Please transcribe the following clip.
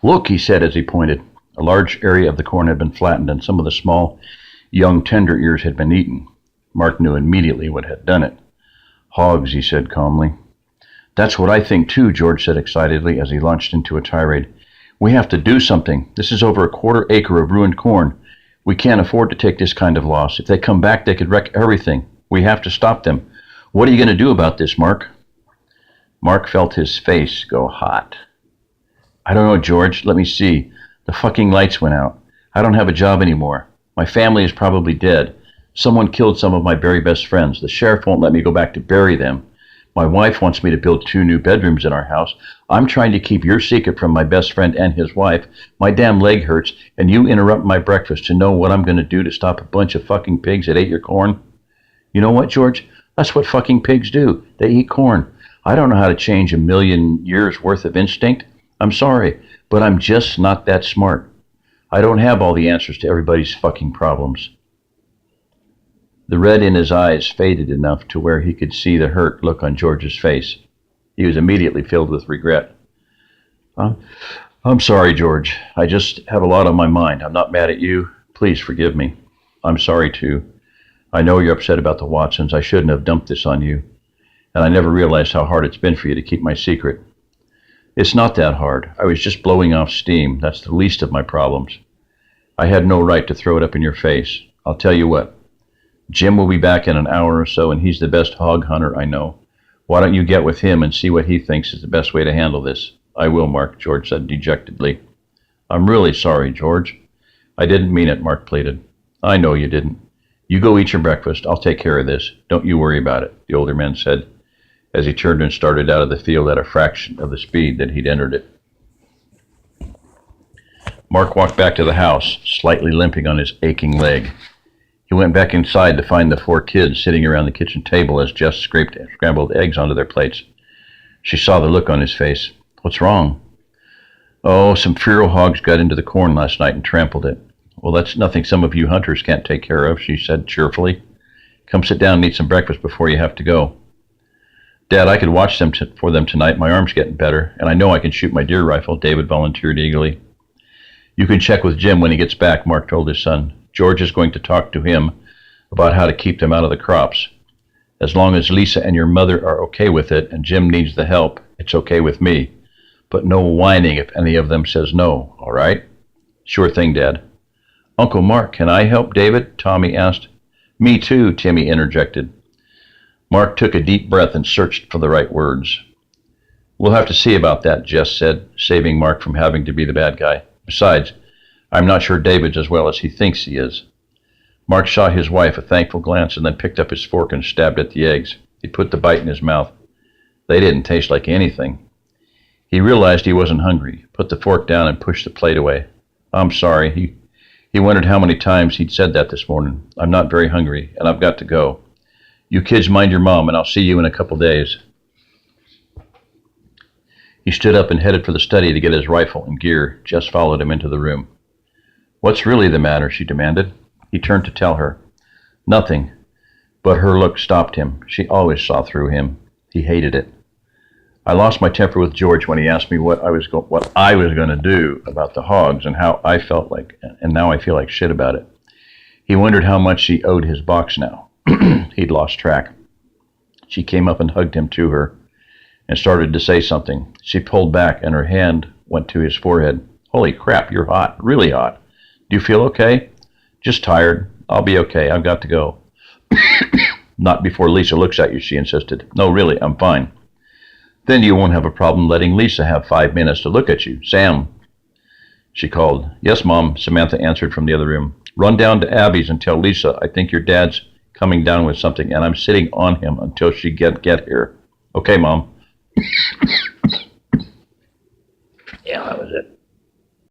Look, he said as he pointed. A large area of the corn had been flattened, and some of the small, young tender ears had been eaten. Mark knew immediately what had done it. Hogs, he said calmly. That's what I think too, George said excitedly as he launched into a tirade. We have to do something. This is over a quarter-acre of ruined corn. We can't afford to take this kind of loss. If they come back, they could wreck everything. We have to stop them. What are you going to do about this, Mark? Mark felt his face go hot. I don't know, George. Let me see. The fucking lights went out. I don't have a job anymore. My family is probably dead. Someone killed some of my very best friends. The sheriff won't let me go back to bury them. My wife wants me to build 2 new bedrooms in our house. I'm trying to keep your secret from my best friend and his wife. My damn leg hurts, and you interrupt my breakfast to know what I'm going to do to stop a bunch of fucking pigs that ate your corn? You know what, George? That's what fucking pigs do. They eat corn. I don't know how to change 1,000,000 years worth of instinct. I'm sorry, but I'm just not that smart. I don't have all the answers to everybody's fucking problems. The red in his eyes faded enough to where he could see the hurt look on George's face. He was immediately filled with regret. I'm sorry, George. I just have a lot on my mind. I'm not mad at you. Please forgive me. I'm sorry, too. I know you're upset about the Watsons. I shouldn't have dumped this on you. And I never realized how hard it's been for you to keep my secret. It's not that hard. I was just blowing off steam. That's the least of my problems. I had no right to throw it up in your face. I'll tell you what. Jim will be back in an hour or so, and he's the best hog hunter I know. Why don't you get with him and see what he thinks is the best way to handle this? I will, Mark, George said dejectedly. I'm really sorry, George. I didn't mean it, Mark pleaded. I know you didn't. You go eat your breakfast. I'll take care of this. Don't you worry about it, the older man said, as he turned and started out of the field at a fraction of the speed that he'd entered it. Mark walked back to the house, slightly limping on his aching leg. He went back inside to find the 4 kids sitting around the kitchen table as Jess scraped scrambled eggs onto their plates. She saw the look on his face. What's wrong? Oh, some feral hogs got into the corn last night and trampled it. Well, that's nothing some of you hunters can't take care of, she said cheerfully. Come sit down and eat some breakfast before you have to go. Dad, I could watch them for them tonight. My arm's getting better, and I know I can shoot my deer rifle, David volunteered eagerly. You can check with Jim when he gets back, Mark told his son. George is going to talk to him about how to keep them out of the crops. As long as Lisa and your mother are okay with it and Jim needs the help, it's okay with me. But no whining if any of them says no, all right? Sure thing, Dad. Uncle Mark, can I help David? Tommy asked. Me too, Timmy interjected. Mark took a deep breath and searched for the right words. We'll have to see about that, Jess said, saving Mark from having to be the bad guy. Besides, I'm not sure David's as well as he thinks he is. Mark shot his wife a thankful glance and then picked up his fork and stabbed at the eggs. He put the bite in his mouth. They didn't taste like anything. He realized he wasn't hungry, put the fork down and pushed the plate away. I'm sorry. He wondered how many times he'd said that this morning. I'm not very hungry, and I've got to go. You kids mind your mom, and I'll see you in a couple days. He stood up and headed for the study to get his rifle and gear. Jess followed him into the room. What's really the matter? She demanded. He turned to tell her. Nothing. But her look stopped him. She always saw through him. He hated it. I lost my temper with George when he asked me what I was going to do about the hogs and how I felt like, and now I feel like shit about it. He wondered how much she owed his box now. He'd lost track. She came up and hugged him to her and started to say something. She pulled back and her hand went to his forehead. Holy crap, you're hot, really hot. Do you feel okay? Just tired. I'll be okay. I've got to go. Not before Lisa looks at you, she insisted. No, really, I'm fine. Then you won't have a problem letting Lisa have 5 minutes to look at you. Sam, she called. Yes, Mom, Samantha answered from the other room. Run down to Abby's and tell Lisa I think your dad's coming down with something and I'm sitting on him until she get here. Okay, Mom.